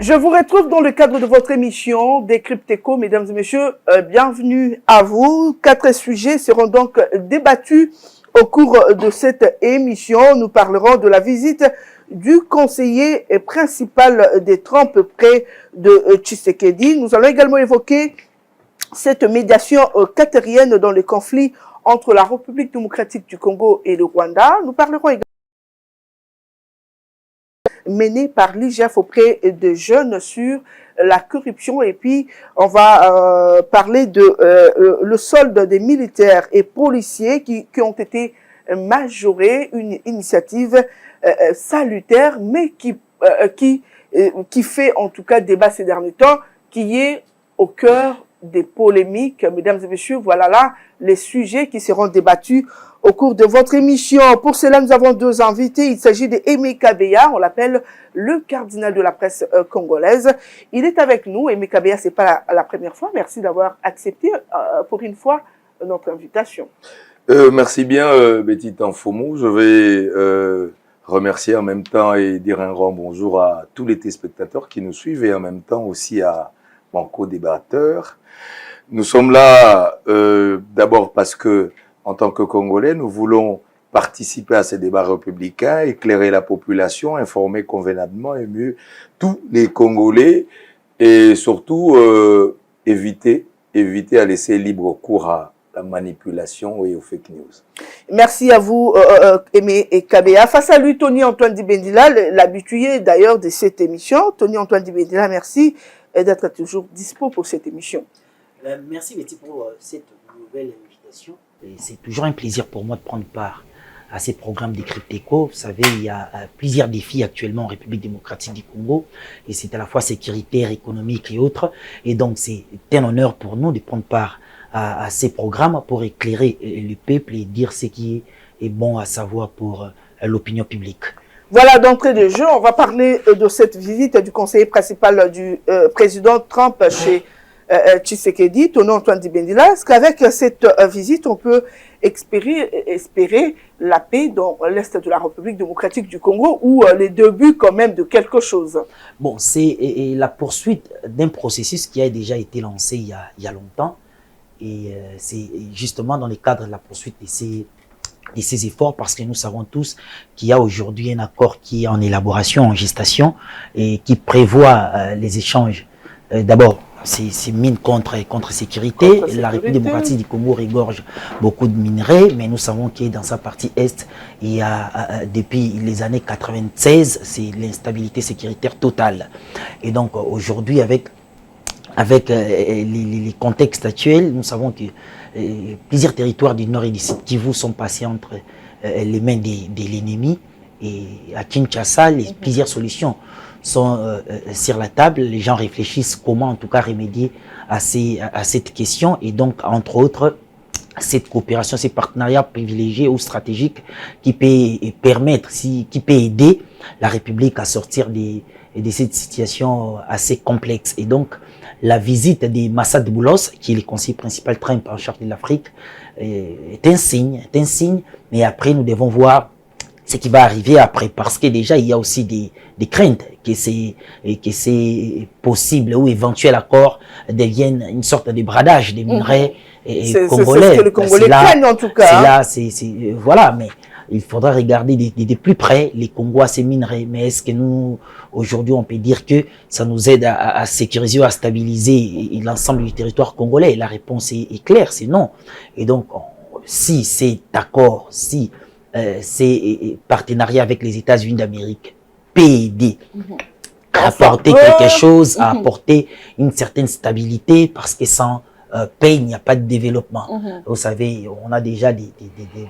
Je vous retrouve dans le cadre de votre émission Décrypteco, mesdames et messieurs, bienvenue à vous. 4 sujets seront donc débattus au cours de cette émission. Nous parlerons de la visite du conseiller principal des Trump près de Tshisekedi. Nous allons également évoquer cette médiation qatarienne dans le conflit entre la République démocratique du Congo et le Rwanda. Nous parlerons également menée par l'IGF auprès de jeunes sur la corruption, et puis on va parler de le solde des militaires et policiers qui ont été majorés, une initiative salutaire mais qui fait en tout cas débat ces derniers temps, qui est au cœur des polémiques. Mesdames et messieurs, voilà là les sujets qui seront débattus au cours de votre émission. Pour cela, nous avons 2 invités. Il s'agit de Aimé Kabeya, on l'appelle le cardinal de la presse congolaise. Il est avec nous. Aimé Kabeya, c'est pas la première fois. Merci d'avoir accepté pour une fois notre invitation. Merci bien, Betty Tanfomou. Je vais remercier en même temps et dire un grand bonjour à tous les téléspectateurs qui nous suivent et en même temps aussi à mon co-débatteur. Nous sommes là d'abord parce que en tant que Congolais, nous voulons participer à ces débats républicains, éclairer la population, informer convenablement et mieux tous les Congolais et surtout éviter à laisser libre cours à la manipulation et aux fake news. Merci à vous, Aimé Kabeya. Face à lui, Tony-Antoine Dibendila, l'habitué d'ailleurs de cette émission. Tony-Antoine Dibendila, merci d'être toujours dispo pour cette émission. Merci Betty pour cette nouvelle invitation. C'est toujours un plaisir pour moi de prendre part à ces programmes Décrypteco. Vous savez, il y a plusieurs défis actuellement en République démocratique du Congo, et c'est à la fois sécuritaire, économique et autres. Et donc, c'est un honneur pour nous de prendre part à ces programmes pour éclairer le peuple et dire ce qui est bon à savoir pour l'opinion publique. Voilà, d'entrée de jeu, on va parler de cette visite du conseiller principal du président Trump chez Tshisekedi, Tony-Antoine Dibendila. Est-ce qu'avec cette visite, on peut espérer la paix dans l'Est de la République démocratique du Congo, ou les débuts quand même de quelque chose? Bon, c'est la poursuite d'un processus qui a déjà été lancé il y a longtemps, et c'est justement dans le cadre de la poursuite de ces efforts, parce que nous savons tous qu'il y a aujourd'hui un accord qui est en élaboration, en gestation, et qui prévoit les échanges. D'abord, c'est mine contre sécurité. La République démocratique du Congo regorge beaucoup de minerais, mais nous savons que dans sa partie est, il y a depuis les années 96, c'est l'instabilité sécuritaire totale. Et donc aujourd'hui, avec les contextes actuels, nous savons que plusieurs territoires du Nord et du Sud Kivu sont passés entre les mains de l'ennemi, et à Kinshasa, plusieurs solutions sont sur la table. Les gens réfléchissent comment en tout cas remédier à cette question, et donc entre autres cette coopération, ces partenariats privilégiés ou stratégiques qui peut permettre, qui peut aider la République à sortir de cette situation assez complexe. Et donc la visite de Massad Boulos, qui est le conseiller principal Trump en charge de l'Afrique, est un signe, mais après nous devons voir ce qui va arriver après, parce que déjà il y a aussi des craintes que c'est possible ou éventuel accord devienne une sorte de bradage des minerais congolais. C'est ce que les Congolais craignent en tout cas. Voilà, mais il faudra regarder de plus près les Congo à ces minerais. Mais est-ce que nous, aujourd'hui, on peut dire que ça nous aide à sécuriser ou à stabiliser l'ensemble du territoire congolais? La réponse est claire, c'est non. Et donc, si cet accord, si ces partenariats avec les États-Unis d'Amérique peut aider à apporter quelque chose, à apporter une certaine stabilité, parce que sans paix, il n'y a pas de développement. Vous savez, on a déjà des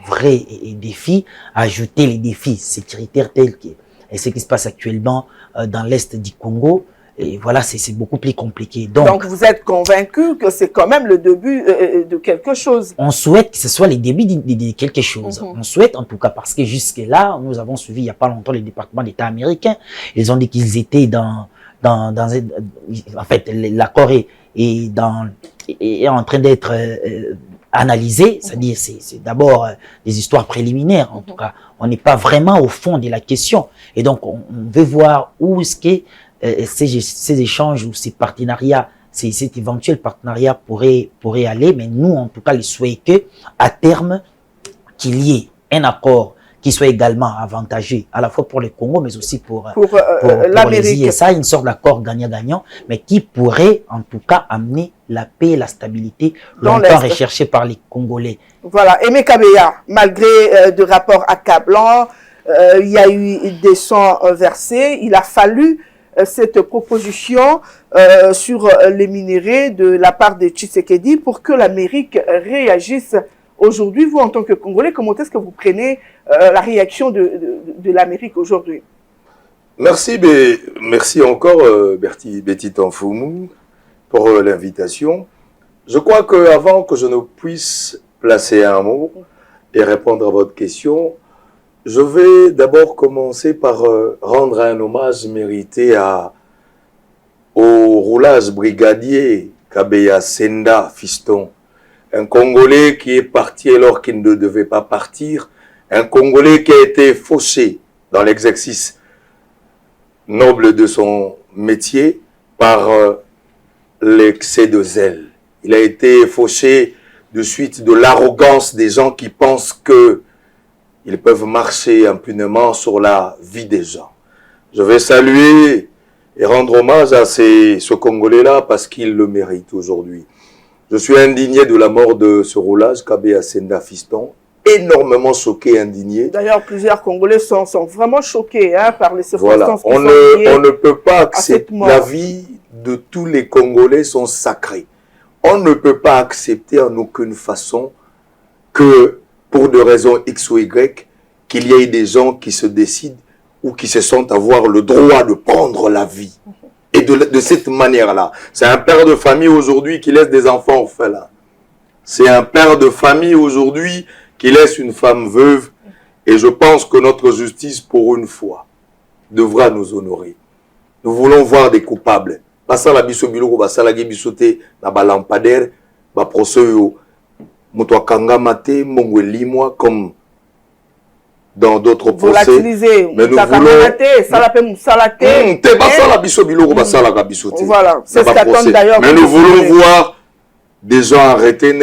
vrais défis, ajouter les défis sécuritaires tels que ce qui se passe actuellement dans l'Est du Congo. Et voilà, c'est beaucoup plus compliqué. Donc vous êtes convaincu que c'est quand même le début de quelque chose? On souhaite que ce soit le début de quelque chose. On souhaite en tout cas, parce que jusque-là, nous avons suivi il n'y a pas longtemps les départements d'État américains. Ils ont dit qu'ils étaient en fait, l'accord est en train d'être analysé, c'est-à-dire c'est d'abord des histoires préliminaires. En tout cas, on n'est pas vraiment au fond de la question. Et donc, on veut voir où est-ce que ces échanges ou ces partenariats, cet éventuel partenariat pourrait aller, mais nous, en tout cas, les souhaitons à terme qu'il y ait un accord qui soit également avantageux, à la fois pour le Congo, mais aussi pour les ISA, une sorte d'accord gagnant-gagnant, mais qui pourrait, en tout cas, amener la paix et la stabilité longtemps recherchée par les Congolais. Voilà. Aimé Kabeya, malgré de rapports accablants, il y a eu des sangs versés, il a fallu cette proposition sur les minéraux de la part de Tshisekedi pour que l'Amérique réagisse. Aujourd'hui, vous, en tant que Congolais, comment est-ce que vous prenez la réaction de l'Amérique aujourd'hui? Merci, merci encore, Betty Tanfoumou, pour l'invitation. Je crois qu'avant que je ne puisse placer un mot et répondre à votre question, je vais d'abord commencer par rendre un hommage mérité au roulage brigadier Kabeya Senda Fiston. Un Congolais qui est parti alors qu'il ne devait pas partir. Un Congolais qui a été fauché dans l'exercice noble de son métier par l'excès de zèle. Il a été fauché de suite de l'arrogance des gens qui pensent qu'ils peuvent marcher impunément sur la vie des gens. Je vais saluer et rendre hommage à ce Congolais-là parce qu'il le mérite aujourd'hui. Je suis indigné de la mort de ce roulage, Kabeya Senda Fiston, énormément choqué, indigné. D'ailleurs, plusieurs Congolais sont vraiment choqués par les circonstances voilà. On ne peut pas accepter, la vie de tous les Congolais sont sacrés. On ne peut pas accepter en aucune façon que, pour des raisons X ou Y, qu'il y ait des gens qui se décident ou qui se sentent avoir le droit de prendre la vie. Et de cette manière-là. C'est un père de famille aujourd'hui qui laisse des enfants orphelins. C'est un père de famille aujourd'hui qui laisse une femme veuve. Et je pense que notre justice, pour une fois, devra nous honorer. Nous voulons voir des coupables. Basala biso biloko basala gi bisote na balampadaire ba procès yo moto akanga mate mongwe limwa comme dans d'autres procès. Mais nous voulons... Voilà, c'est ce qu'attendent d'ailleurs. Mais nous voulons voir des gens arrêtés,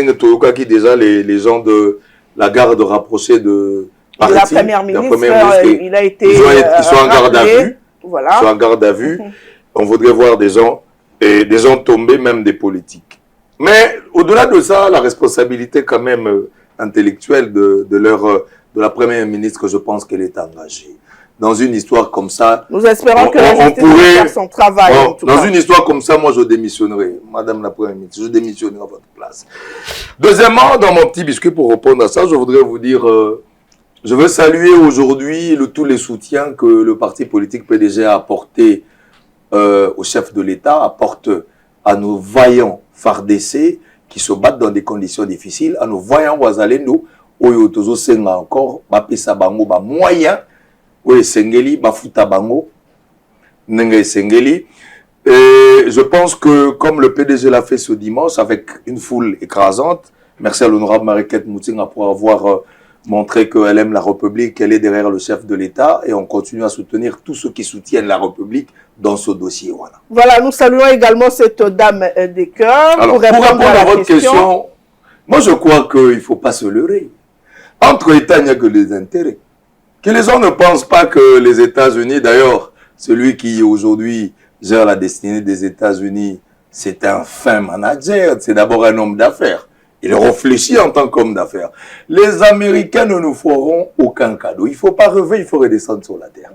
déjà les gens de la garde rapprochée de Parti, la première ministre, il a été ils sont en garde à vue. Voilà. Ils sont en garde à vue. On voudrait voir des gens tombés, même des politiques. Mais au-delà de ça, la responsabilité quand même intellectuelle de la première ministre, que je pense qu'elle est engagée. Dans une histoire comme ça... Nous espérons que la justice va faire son travail. Dans une histoire comme ça, moi, je démissionnerai. Madame la première ministre, je démissionnerai à votre place. Deuxièmement, dans mon petit biscuit, pour répondre à ça, je voudrais vous dire... je veux saluer aujourd'hui tous les soutiens que le parti politique PDG a apporté au chef de l'État, apporte à nos vaillants FARDC qui se battent dans des conditions difficiles, à nos vaillants Ouazalendo, oyo tozo senga encore ba pesa bango ba moyen oyo sengeli ba futa bango nenge sengeli. Et je pense que comme le PDG l'a fait ce dimanche avec une foule écrasante, merci à l'honorable Mariquette Moutinga pour avoir montré qu'elle aime la République, qu'elle est derrière le chef de l'État, et on continue à soutenir tous ceux qui soutiennent la République dans ce dossier. Voilà, nous saluons également cette dame des cœurs. Alors, pour répondre à votre question, moi je crois qu'il ne faut pas se leurrer. Entre États, il n'y a que les intérêts. Que les gens ne pensent pas que les États-Unis, d'ailleurs, celui qui aujourd'hui gère la destinée des États-Unis, c'est un fin manager, c'est d'abord un homme d'affaires. Il réfléchit en tant qu'homme d'affaires. Les Américains ne nous feront aucun cadeau. Il ne faut pas rêver, il faut redescendre sur la terre.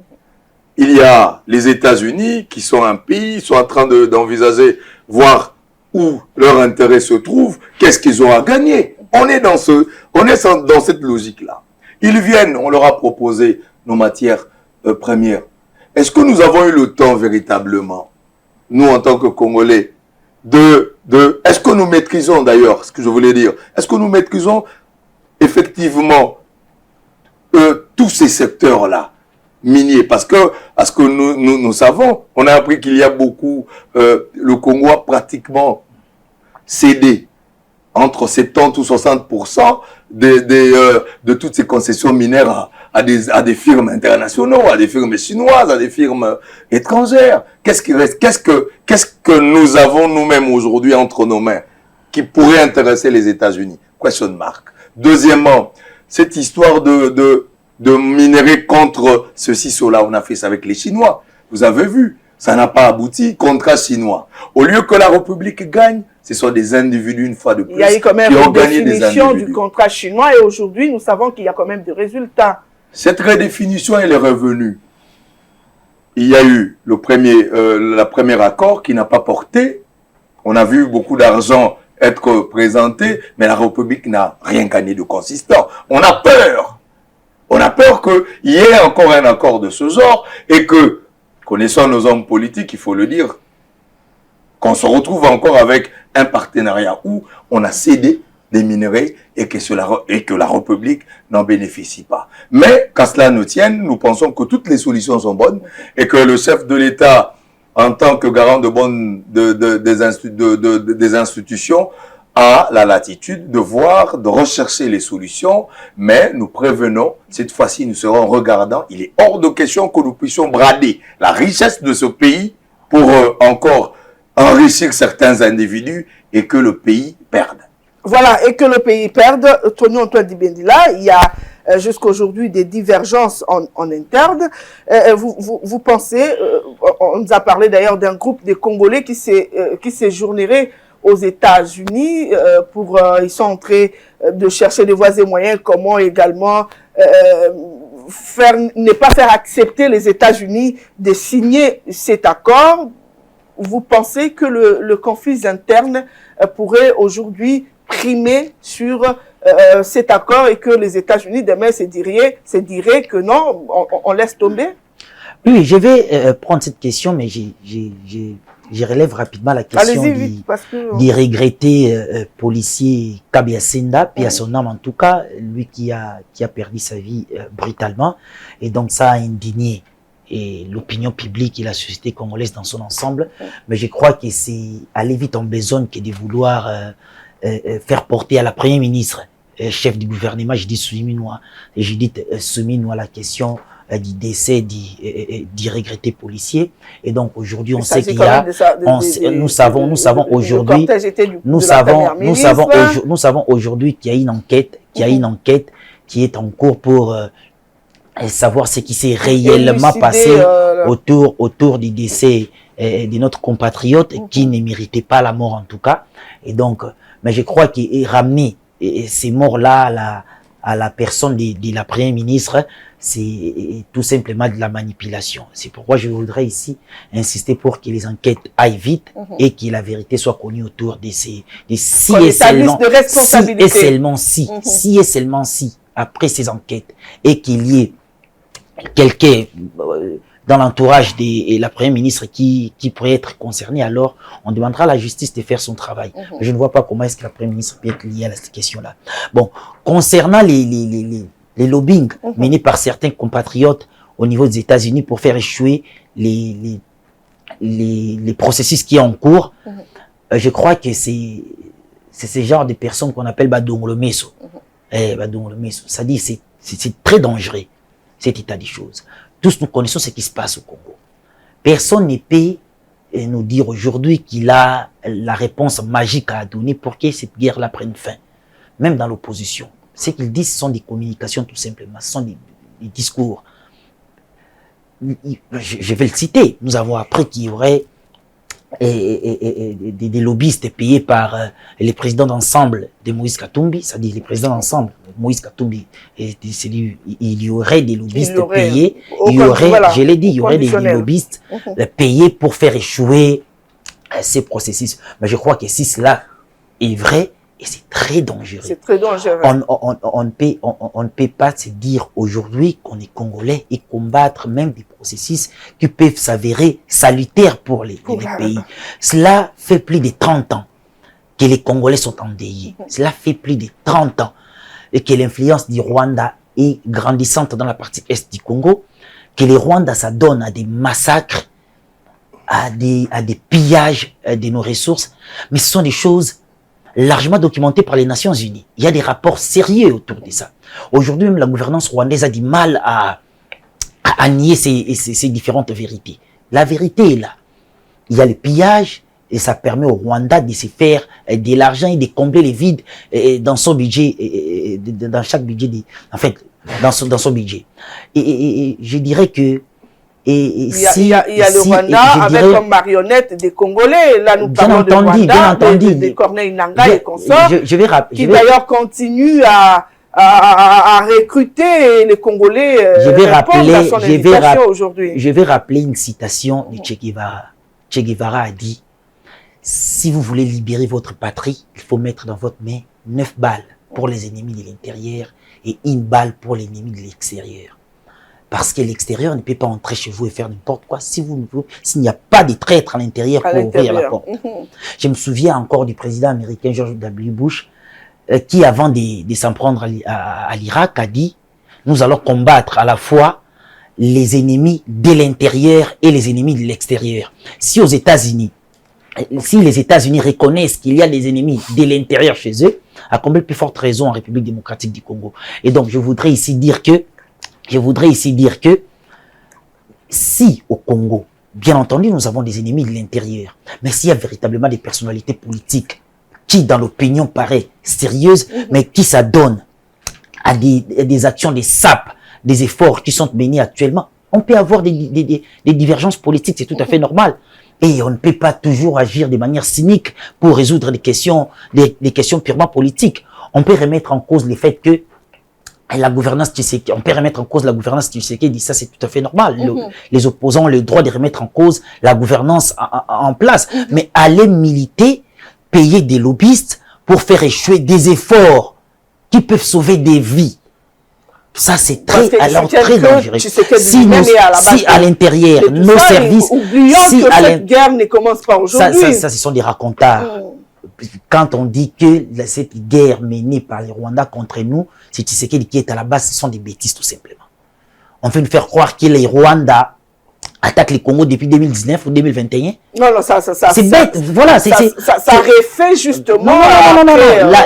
Il y a les États-Unis qui sont un pays, sont en train d'envisager, voir où leur intérêt se trouve, qu'est-ce qu'ils ont à gagner. On est dans cette logique-là. Ils viennent, on leur a proposé nos matières premières. Est-ce que nous avons eu le temps véritablement, nous en tant que Congolais, est-ce que nous maîtrisons d'ailleurs, ce que je voulais dire, est-ce que nous maîtrisons effectivement tous ces secteurs-là miniers? Parce que nous savons, on a appris qu'il y a beaucoup, le Congo a pratiquement cédé entre 70 ou 60% de toutes ces concessions minières à des firmes internationaux, à des firmes chinoises, à des firmes étrangères. Qu'est-ce qui reste? Qu'est-ce que nous avons nous-mêmes aujourd'hui entre nos mains qui pourrait intéresser les États-Unis? Question mark. Deuxièmement, cette histoire de minerais contre ceci, cela, on a fait ça avec les Chinois. Vous avez vu, ça n'a pas abouti, contrat chinois. Au lieu que la République gagne, ce sont des individus, une fois de plus, il y a eu quand même qui ont une gagné des définition individus. du contrat chinois et aujourd'hui, nous savons qu'il y a quand même des résultats. Cette redéfinition, elle est revenue. Il y a eu le premier accord qui n'a pas porté. On a vu beaucoup d'argent être présenté, mais la République n'a rien gagné de consistant. On a peur. On a peur qu'il y ait encore un accord de ce genre et que, connaissant nos hommes politiques, il faut le dire, qu'on se retrouve encore avec un partenariat où on a cédé des minerais et que la République n'en bénéficie pas. Mais, qu'à cela ne tienne, nous pensons que toutes les solutions sont bonnes et que le chef de l'État, en tant que garant des institutions, a la latitude de voir, de rechercher les solutions, mais nous prévenons, cette fois-ci nous serons regardants, il est hors de question que nous puissions brader la richesse de ce pays pour encore enrichir certains individus et que le pays perde. Voilà, et que le pays perde. Tony Antoine Dibendila, il y a jusqu'à aujourd'hui des divergences en interne. Vous pensez, on nous a parlé d'ailleurs d'un groupe de Congolais qui séjournerait aux États-Unis ils sont en train de chercher des voies et moyens, comment également ne pas faire accepter les États-Unis de signer cet accord. Vous pensez que le conflit interne pourrait aujourd'hui primer sur cet accord et que les États-Unis demain se diraient que non, on laisse tomber? Oui, je vais prendre cette question, mais je relève rapidement la question du regretté policier Kabi Asenda, puis à son âme en tout cas, lui qui a perdu sa vie brutalement, et donc ça a indigné et l'opinion publique et la société congolaise dans son ensemble. Mais je crois que c'est aller vite en besogne que de vouloir faire porter à la première ministre, chef du gouvernement, je dis Souminois, et je dis Souminois la question du décès du regretté policier. Et donc aujourd'hui, on sait qu'il y a, nous savons aujourd'hui qu'il y a une enquête, qui est en cours pour savoir ce qui s'est réellement passé autour du décès de notre compatriote qui ne méritait pas la mort en tout cas. Et donc, mais je crois qu'il ramener ces morts-là à la personne de la première ministre, c'est tout simplement de la manipulation. C'est pourquoi je voudrais ici insister pour que les enquêtes aillent vite et que la vérité soit connue autour de si et seulement si, après ces enquêtes, et qu'il y ait quelqu'un dans l'entourage de la première ministre qui pourrait être concerné, alors on demandera à la justice de faire son travail. Je ne vois pas comment est-ce que la première ministre peut être liée à cette question-là. Bon, concernant les lobbying menés par certains compatriotes au niveau des États-Unis pour faire échouer les processus qui sont en cours, je crois que c'est ce genre de personnes qu'on appelle Badongolomeso. Badongolomeso, ça dit c'est très dangereux, cet état des choses. Tous nous connaissons ce qui se passe au Congo. Personne ne peut nous dire aujourd'hui qu'il a la réponse magique à donner pour que cette guerre-là prenne fin. Même dans l'opposition. Ce qu'ils disent sont des communications tout simplement, ce sont des discours. Je vais le citer. Nous avons appris qu'il y aurait des lobbyistes payés par les présidents d'ensemble de Moïse Katumbi, c'est-à-dire les présidents d'ensemble, Moïse Katumbi, il y aurait des lobbyistes payés, il y aurait, je l'ai dit, il y aurait des lobbyistes payés pour faire échouer ces processus. Mais je crois que si cela est vrai, et c'est très dangereux. C'est très dangereux. On ne peut pas se dire aujourd'hui qu'on est Congolais et combattre même des processus qui peuvent s'avérer salutaires pour les pays. Cela fait plus de 30 ans que les Congolais sont endeuillés. Cela fait plus de 30 ans et que l'influence du Rwanda est grandissante dans la partie est du Congo, que les Rwandais s'adonnent à des massacres, à des pillages de nos ressources, mais ce sont des choses largement documenté par les Nations Unies. Il y a des rapports sérieux autour de ça. Aujourd'hui, même la gouvernance rwandaise a du mal à nier ces différentes vérités. La vérité est là. Il y a le pillage et ça permet au Rwanda de se faire de l'argent et de combler les vides dans son budget, dans chaque budget, en fait, dans son budget. Et je dirais que il y a le Rwanda avec comme marionnette des Congolais. Là, nous parlons de Rwanda, de Corneille Nangaa et consorts, qui d'ailleurs continuent à recruter les Congolais. Je vais rappeler une citation de Che Guevara. Che Guevara a dit: si vous voulez libérer votre patrie, il faut mettre dans votre main 9 balles pour les ennemis de l'intérieur et 1 balle pour l'ennemi de l'extérieur. Parce que l'extérieur ne peut pas entrer chez vous et faire n'importe quoi s'il n'y a pas de traître à l'intérieur pour ouvrir la porte. Je me souviens encore du président américain George W. Bush qui, avant de s'en prendre à l'Irak, a dit: nous allons combattre à la fois les ennemis de l'intérieur et les ennemis de l'extérieur. Si les États-Unis reconnaissent qu'il y a des ennemis de l'intérieur chez eux, à combien de plus forte raison en République démocratique du Congo. Et donc, je voudrais ici dire que si au Congo, bien entendu, nous avons des ennemis de l'intérieur, mais s'il y a véritablement des personnalités politiques qui, dans l'opinion, paraît sérieuses, mais qui s'adonnent à des actions, des sapes, des efforts qui sont menés actuellement, on peut avoir des divergences politiques, c'est tout à fait normal. Et on ne peut pas toujours agir de manière cynique pour résoudre des questions purement politiques. On peut remettre en cause le fait que la gouvernance Tshisekedi, on peut remettre en cause la gouvernance Tshisekedi, ça c'est tout à fait normal. Les opposants ont le droit de remettre en cause la gouvernance en place. Mais aller militer, payer des lobbyistes pour faire échouer des efforts qui peuvent sauver des vies, ça c'est très dangereux. Si à l'intérieur, nos services... Oublions que cette guerre ne commence pas aujourd'hui. Ça, ce sont des racontars. Quand on dit que cette guerre menée par les Rwandais contre nous, c'est Tshisekedi qui est à la base, ce sont des bêtises tout simplement. On veut nous faire croire que les Rwandais attaquent les Congo depuis 2019 ou 2021. Non, ça c'est bête. Voilà, ça refait justement.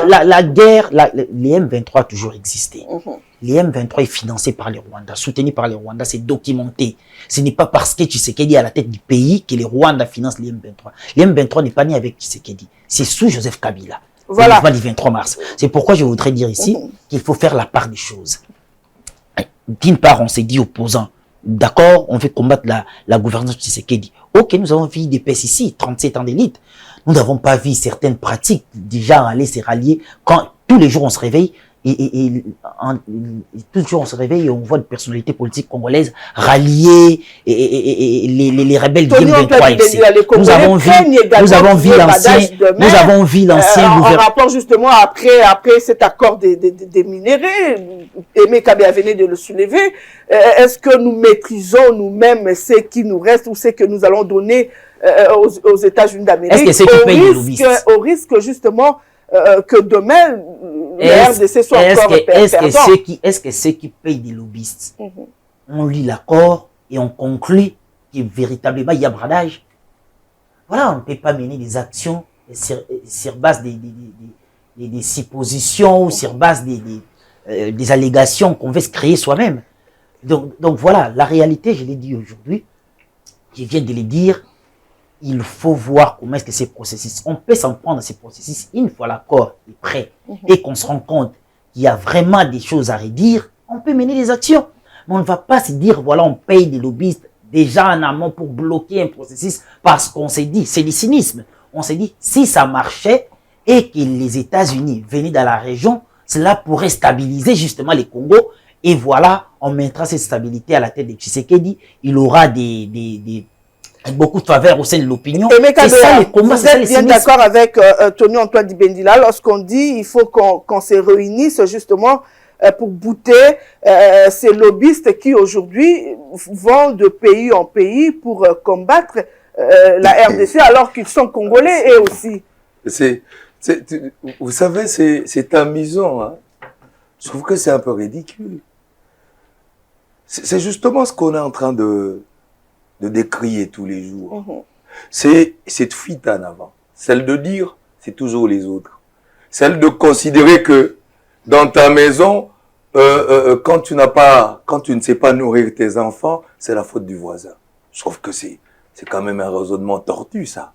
La guerre, les M23 ont toujours existé. Les M23 est financé par les Rwandais, soutenu par les Rwandais, c'est documenté. Ce n'est pas parce que Tshisekedi est à la tête du pays que les Rwandais financent les M23. Les M23 n'est pas né avec Tshisekedi, c'est sous Joseph Kabila. Voilà. Le 23 mars. C'est pourquoi je voudrais dire ici qu'il faut faire la part des choses. D'une part, on s'est dit opposants. D'accord, on veut combattre la gouvernance de Tshisekedi. Ok, nous avons vu des pesticides, 37 ans d'élite. Nous n'avons pas vu certaines pratiques déjà aller se rallier. Quand tous les jours on se réveille, toujours on se réveille et on voit des personnalités politiques congolaises rallier les rebelles du M23 FC. Nous avons vu l'ancien en rapport justement après cet accord des minéraux, Aimé Kabea venait de le soulever. Est-ce que nous maîtrisons nous-mêmes ce qui nous reste ou ce que nous allons donner aux États-Unis d'Amérique au risque justement que demain, la RDC soit encore perdant. Est-ce que ceux qui payent des lobbyistes, on lit l'accord et on conclut que véritablement il y a bradage? Voilà, on ne peut pas mener des actions sur base des suppositions ou sur base des allégations qu'on veut se créer soi-même. Donc voilà, la réalité, je l'ai dit aujourd'hui, je viens de le dire, il faut voir comment est-ce que ces processus, on peut s'en prendre à ces processus une fois l'accord est prêt et qu'on se rend compte qu'il y a vraiment des choses à redire, on peut mener des actions. Mais on ne va pas se dire, voilà, on paye des lobbyistes déjà en amont pour bloquer un processus parce qu'on s'est dit, c'est du cynisme. On s'est dit, si ça marchait et que les États-Unis venaient dans la région, cela pourrait stabiliser justement les Congos. Et voilà, on mettra cette stabilité à la tête de Tshisekedi. Il aura beaucoup de faveurs au sein de l'opinion. C'est ça les combats. Vous êtes bien d'accord avec Tony Antoine Dibendila lorsqu'on dit il faut qu'on se réunisse justement pour bouter ces lobbyistes qui aujourd'hui vont de pays en pays pour combattre la RDC alors qu'ils sont congolais eux aussi. Vous savez, c'est amusant. Hein? Je trouve que c'est un peu ridicule. C'est justement ce qu'on est en train de décrier tous les jours. C'est cette fuite en avant. Celle de dire, c'est toujours les autres. Celle de considérer que dans ta maison, quand tu ne sais pas nourrir tes enfants, c'est la faute du voisin. Je trouve que c'est quand même un raisonnement tordu, ça.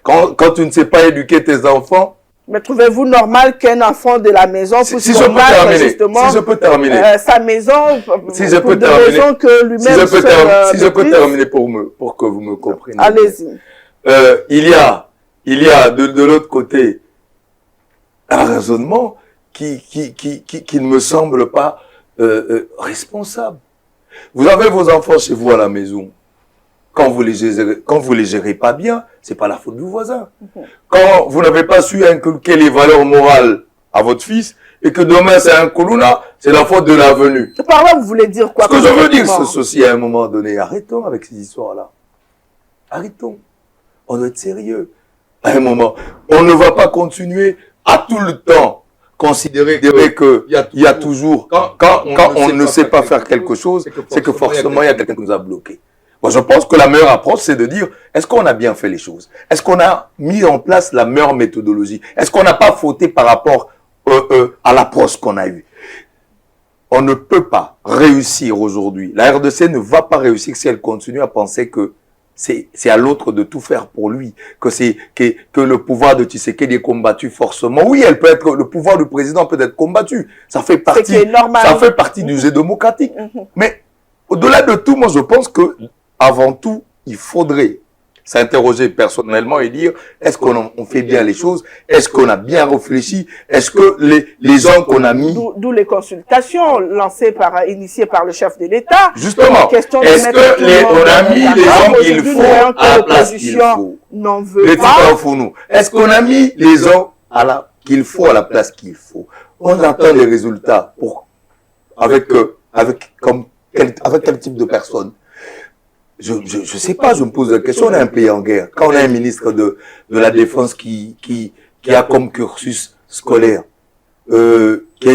Quand tu ne sais pas éduquer tes enfants. Mais trouvez-vous normal qu'un enfant de la maison puisse combattre justement sa maison si je pour peux des terminer, raisons que lui-même si je peux terminer pour que vous me compreniez. Allez-y. Il y a de l'autre côté un raisonnement qui ne me semble pas responsable. Vous avez vos enfants chez vous à la maison. Quand vous les gérez pas bien, c'est pas la faute du voisin. Quand vous n'avez pas su inculquer les valeurs morales à votre fils et que demain c'est un Kuluna, c'est la faute de la venue. Par là, vous voulez dire quoi? Ce que je veux dire, c'est ceci à un moment donné. Arrêtons avec ces histoires-là. Arrêtons. On doit être sérieux. À un moment, on ne va pas continuer à tout le temps considérer qu'il y a toujours, quand on ne sait pas faire quelque chose, c'est que forcément il y a quelqu'un qui nous a bloqués. Moi, je pense que la meilleure approche, c'est de dire, est-ce qu'on a bien fait les choses? Est-ce qu'on a mis en place la meilleure méthodologie? Est-ce qu'on n'a pas fauté par rapport à l'approche qu'on a eue? On ne peut pas réussir aujourd'hui. La RDC ne va pas réussir si elle continue à penser que c'est à l'autre de tout faire pour lui, que le pouvoir de Tshisekedi est combattu forcément. Oui, le pouvoir du président peut être combattu. Ça fait partie du jeu démocratique. Mais au-delà de tout, moi, je pense que avant tout, il faudrait s'interroger personnellement et dire, est-ce qu'on fait bien les choses? Est-ce qu'on a bien réfléchi? Est-ce que les gens qu'on a mis... D'où les consultations initiées par le chef de l'État. Justement, est-ce qu'on a mis les gens qu'il faut à la place qu'il faut? N'en veut pas. Est-ce qu'on a mis les gens qu'il faut à la place qu'il faut? On attend les résultats avec quel type de personne? Je sais pas, je me pose la question. On a un pays en guerre. Quand on a un ministre de la Défense qui a comme cursus scolaire, qui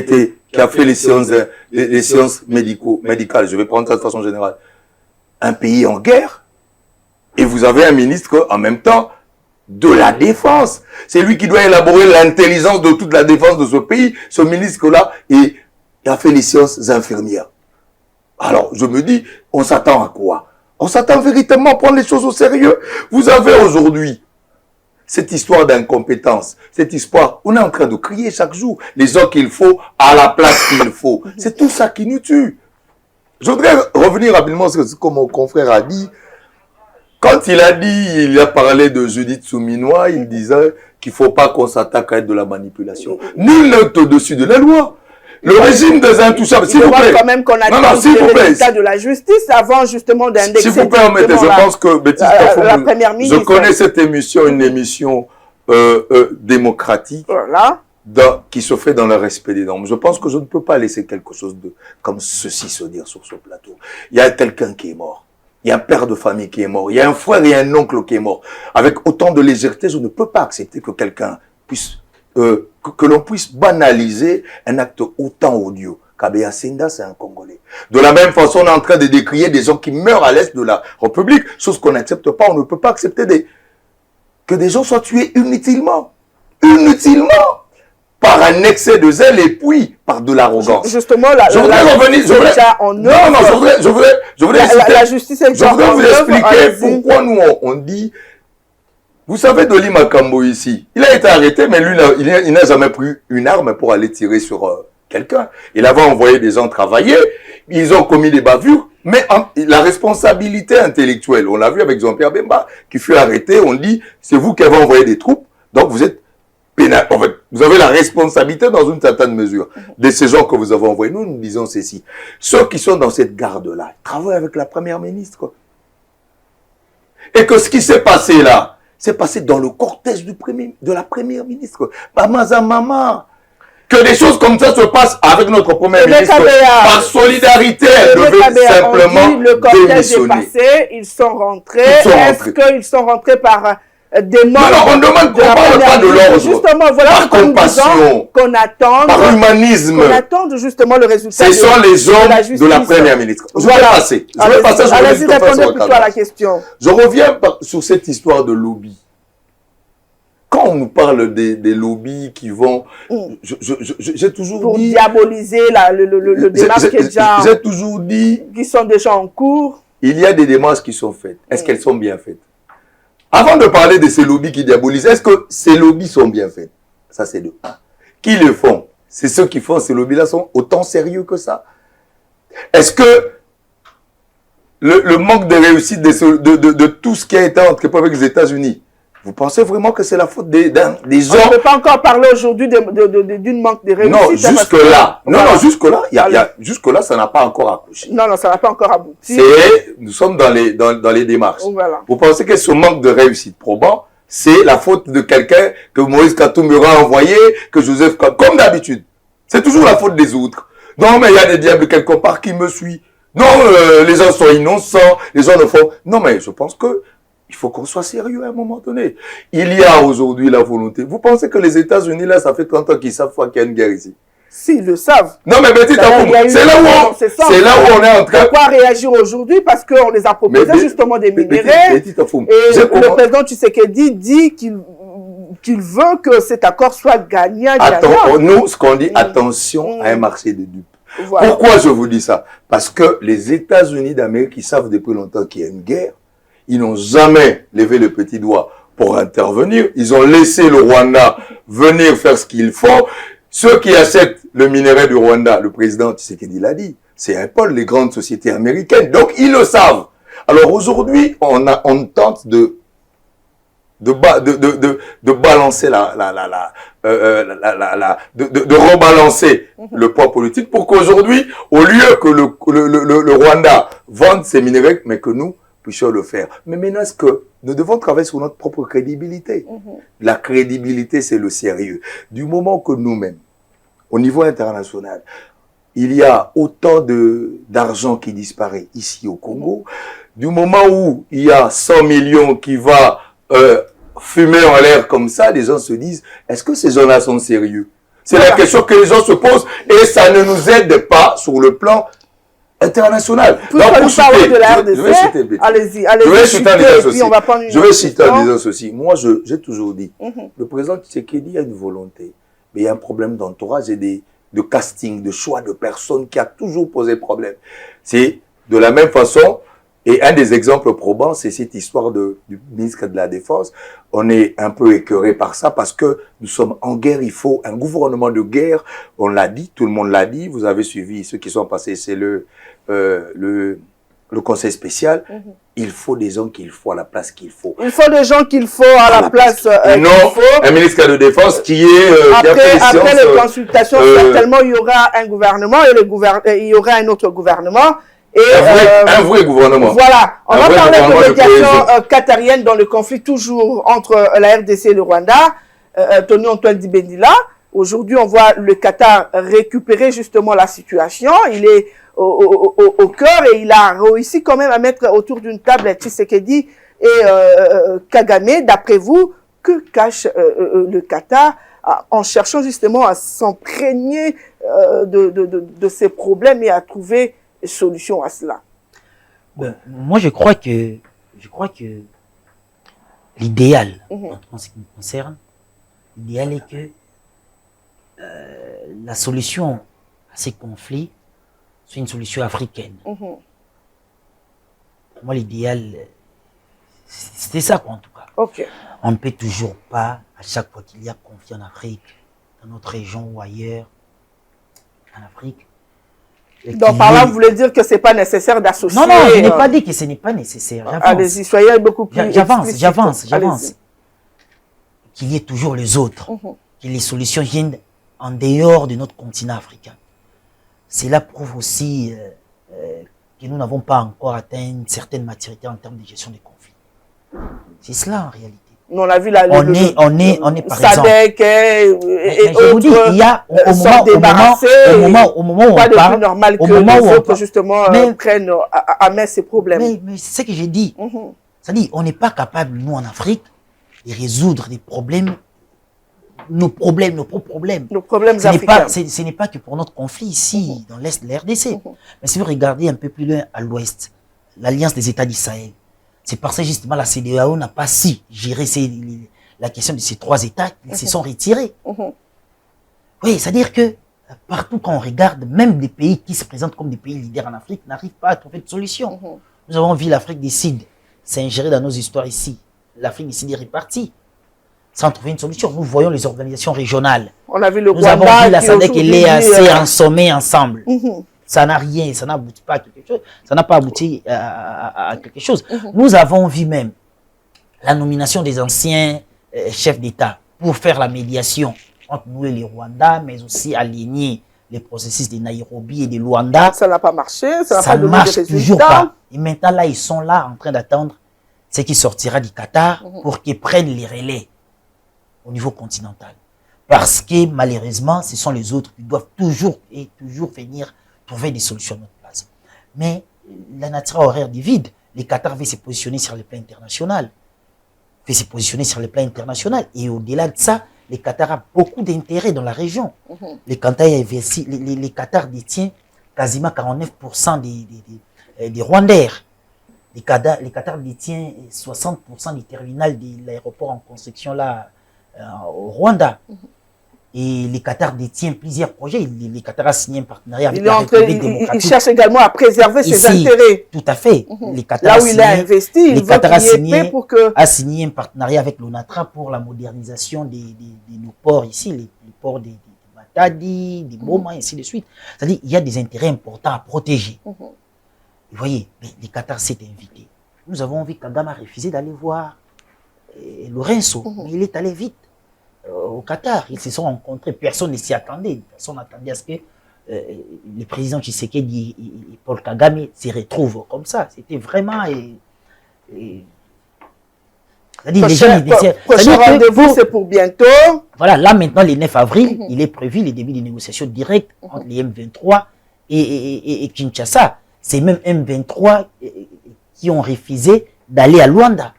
a fait les sciences médicales, je vais prendre ça de façon générale. Un pays en guerre, et vous avez un ministre en même temps de la Défense. C'est lui qui doit élaborer l'intelligence de toute la défense de ce pays. Ce ministre-là, il a fait les sciences infirmières. Alors, je me dis, on s'attend à quoi? On s'attend véritablement à prendre les choses au sérieux. Vous avez aujourd'hui cette histoire d'incompétence, cette histoire, on est en train de crier chaque jour les gens qu'il faut à la place qu'il faut. C'est tout ça qui nous tue. Je voudrais revenir rapidement sur ce que mon confrère a dit. Quand il a parlé de Judith Souminois, il disait qu'il ne faut pas qu'on s'attaque à être de la manipulation. Nul n'est au-dessus de la loi. Le régime des intouchables, s'il vous plaît. Quand même qu'on a le résultat de la justice avant justement d'indexer. S'il vous permettez, je pense que la première ministre. Je connais cette émission, une émission démocratique, qui se fait dans le respect des normes. Je pense que je ne peux pas laisser quelque chose comme ceci se dire sur ce plateau. Il y a quelqu'un qui est mort. Il y a un père de famille qui est mort. Il y a un frère et un oncle qui est mort. Avec autant de légèreté, je ne peux pas accepter que quelqu'un puisse que l'on puisse banaliser un acte autant odieux. Kabea Senda, c'est un Congolais. De la même façon, on est en train de décrier des gens qui meurent à l'est de la République, chose qu'on n'accepte pas. On ne peut pas accepter que des gens soient tués inutilement. Inutilement! Par un excès de zèle et puis par de l'arrogance. Justement, je voudrais vous expliquer pourquoi nous on dit. Vous savez, Dolly Makambo ici, il a été arrêté, mais lui, il n'a jamais pris une arme pour aller tirer sur quelqu'un. Il avait envoyé des gens travailler, ils ont commis des bavures, mais la responsabilité intellectuelle, on l'a vu avec Jean-Pierre Bemba, qui fut arrêté, on dit, c'est vous qui avez envoyé des troupes, donc vous êtes pénal. En fait, vous avez la responsabilité dans une certaine mesure de ces gens que vous avez envoyés. Nous disons ceci. Ceux qui sont dans cette garde-là, ils travaillent avec la première ministre. Et que ce qui s'est passé là, c'est passé dans le cortège de la première ministre. Mama. Que des choses comme ça se passent avec notre première ministre. Par solidarité, elle devait simplement le cortège est passé, ils sont rentrés. Est-ce qu'ils sont rentrés par des morts? Non, on demande qu'on ne parle pas de l'ordre. Justement, voilà par compassion, qu'on attend. Par humanisme. Qu'on attende justement le résultat. Ce sont les hommes de la première ministre. Je vais passer. Allez-y, répondez plutôt à la question. Je reviens sur cette histoire de lobby. quand on nous parle des lobbies qui vont... J'ai toujours pour dit... diaboliser le démarche qui est déjà... J'ai toujours dit... Qui sont déjà en cours. Il y a des démarches qui sont faites. Est-ce qu'elles sont bien faites? Avant de parler de ces lobbies qui diabolisent, est-ce que ces lobbies sont bien faits? Ça, c'est de un. Qui le font? C'est ceux qui font ces lobbies-là sont autant sérieux que ça? Est-ce que le manque de réussite de tout ce qui a été entrepris avec les États-Unis, vous pensez vraiment que c'est la faute des gens? On ne peut pas encore parler aujourd'hui d'une manque de réussite. Non, jusque-là. Non, jusque-là, jusque-là, ça n'a pas encore accouché. Non, ça n'a pas encore abouti. Nous sommes dans les démarches. Voilà. Vous pensez que ce manque de réussite probant, c'est la faute de quelqu'un que Moïse Katumbi aura envoyé, que Joseph, comme d'habitude. C'est toujours la faute des autres. Non, mais il y a des diables quelque part qui me suivent. Non, les gens sont innocents, les gens ne font... Non, mais je pense que il faut qu'on soit sérieux à un moment donné. Il y a aujourd'hui la volonté. Vous pensez que les États-Unis, là, ça fait 30 ans qu'ils savent qu'il y a une guerre ici? S'ils le savent. Non, mais Betty, c'est là où on est en train... Pourquoi réagir aujourd'hui? Parce qu'on les a proposé justement des minéraux. Et le président Tshisekedi dit qu'il veut que cet accord soit gagnant. Nous, ce qu'on dit, attention à un marché de dupes. Voilà. Pourquoi je vous dis ça? Parce que les États-Unis d'Amérique, ils savent depuis longtemps qu'il y a une guerre. Ils n'ont jamais levé le petit doigt pour intervenir. Ils ont laissé le Rwanda venir faire ce qu'il faut. Ceux qui achètent le minerai du Rwanda, le président Tshisekedi l'a dit, c'est un peu les grandes sociétés américaines. Donc, ils le savent. Alors aujourd'hui, on tente de balancer de rebalancer le poids politique pour qu'aujourd'hui, au lieu que le Rwanda vende ses minéraux, mais que nous puissions le faire. Mais maintenant, est-ce que nous devons travailler sur notre propre crédibilité? La crédibilité, c'est le sérieux. Du moment que nous-mêmes, au niveau international, il y a autant d'argent qui disparaît ici au Congo, du moment où il y a 100 millions qui va fumer en l'air comme ça, les gens se disent, est-ce que ces gens-là sont sérieux? C'est la question que les gens se posent et ça ne nous aide pas sur le plan international. Je vais citer, allez-y, je vais citer en disant ceci. Moi, j'ai toujours dit, le président Tshisekedi a une volonté, mais il y a un problème d'entourage et de casting, de choix de personnes qui a toujours posé problème. C'est de la même façon, et un des exemples probants, c'est cette histoire du ministre de la Défense. On est un peu écœuré par ça parce que nous sommes en guerre. Il faut un gouvernement de guerre. On l'a dit, tout le monde l'a dit. Vous avez suivi ceux qui sont passés, c'est le conseil spécial. Il faut des gens qu'il faut à la place qu'il faut. Il faut des gens qu'il faut à la place non, un ministre de Défense qui est... après les consultations, certainement, il y aura un gouvernement et il y aura un autre gouvernement. Et un vrai gouvernement. Voilà. On va parler de médiation qatarienne dans le conflit toujours entre la RDC et le Rwanda. Tony Antoine Dibendila. Aujourd'hui, on voit le Qatar récupérer justement la situation. Il est au cœur et il a réussi quand même à mettre autour d'une table Tshisekedi et Kagame. D'après vous, que cache le Qatar en cherchant justement à s'imprégner de ces problèmes et à trouver solution à cela? Moi, je crois que l'idéal, en ce qui me concerne, l'idéal est que la solution à ces conflits soit une solution africaine. Moi, l'idéal, c'était ça, quoi, en tout cas. On ne peut toujours pas, à chaque fois qu'il y a conflit en Afrique, dans notre région ou ailleurs, en Afrique. Donc, par là, vous voulez dire que c'est pas nécessaire d'associer... Non, je n'ai pas dit que ce n'est pas nécessaire. Allez-y, soyez beaucoup plus... J'avance. Qu'il y ait toujours les autres. Que les solutions viennent en dehors de notre continent africain. Cela prouve aussi que nous n'avons pas encore atteint une certaine maturité en termes de gestion des conflits. C'est cela, en réalité. On a vu on est par exemple. SADC et je vous dis, il y a au moment où on parle, normal que les autres justement prennent à main ces problèmes. Mais c'est ce que j'ai dit. C'est-à-dire, on n'est pas capable, nous en Afrique, de résoudre des problèmes, nos propres problèmes. Nos problèmes africains. Ce n'est pas que pour notre conflit ici, dans l'Est de la RDC. Mais si vous regardez un peu plus loin à l'Ouest, l'Alliance des États du Sahel, c'est parce que justement la CEDEAO n'a pas su gérer la question de ces 3 États, ils se sont retirés. Oui, c'est-à-dire que partout quand on regarde, même des pays qui se présentent comme des pays leaders en Afrique n'arrivent pas à trouver de solution. Nous avons vu l'Afrique du Sud s'ingérer dans nos histoires ici. L'Afrique du Sud est repartie sans trouver une solution. Nous voyons les organisations régionales. On a vu le Nous avons vu la SADC et l'EAC en sommet ensemble. Ça n'a rien, ça n'aboutit pas à quelque chose. Ça n'a pas abouti à quelque chose. Nous avons vu même la nomination des anciens chefs d'État pour faire la médiation entre nous et les Rwandais, mais aussi aligner les processus de Nairobi et de Luanda. Ça n'a pas marché, ça ne marche toujours pas. Et maintenant, là, ils sont là en train d'attendre ce qui sortira du Qatar pour qu'ils prennent les relais au niveau continental. Parce que malheureusement, ce sont les autres qui doivent toujours venir trouver des solutions à notre place. Mais la nature horaire du vide, le Qatar veut se positionner sur le plan international. Et au-delà de ça, le Qatar a beaucoup d'intérêt dans la région. Le Qatar détient quasiment 49% des Rwandais. Le Qatar détient 60% du terminal de l'aéroport en construction là au Rwanda. Et le Qatar détient plusieurs projets. Le Qatar a signé un partenariat avec la République démocratique. Il cherche également à préserver ses intérêts. Tout à fait. Là où il a investi, il veut qu'il y ait pour que... a signé un partenariat avec l'ONATRA pour la modernisation de nos ports ici, les ports de Matadi, de Boma, et ainsi de suite. C'est-à-dire qu'il y a des intérêts importants à protéger. Vous voyez, le Qatar s'est invité. Nous avons vu Kagame a refusé d'aller voir Lorenzo, mais il est allé vite. Au Qatar, ils se sont rencontrés, personne ne s'y attendait, personne n'attendait à ce que le président Tshisekedi et Paul Kagame se retrouvent comme ça. C'était vraiment... Prochain rendez-vous, c'est pour bientôt. Voilà, là maintenant, le 9 avril, il est prévu le début des négociations directes entre les M23 et Kinshasa. C'est même M23 qui ont refusé d'aller à Luanda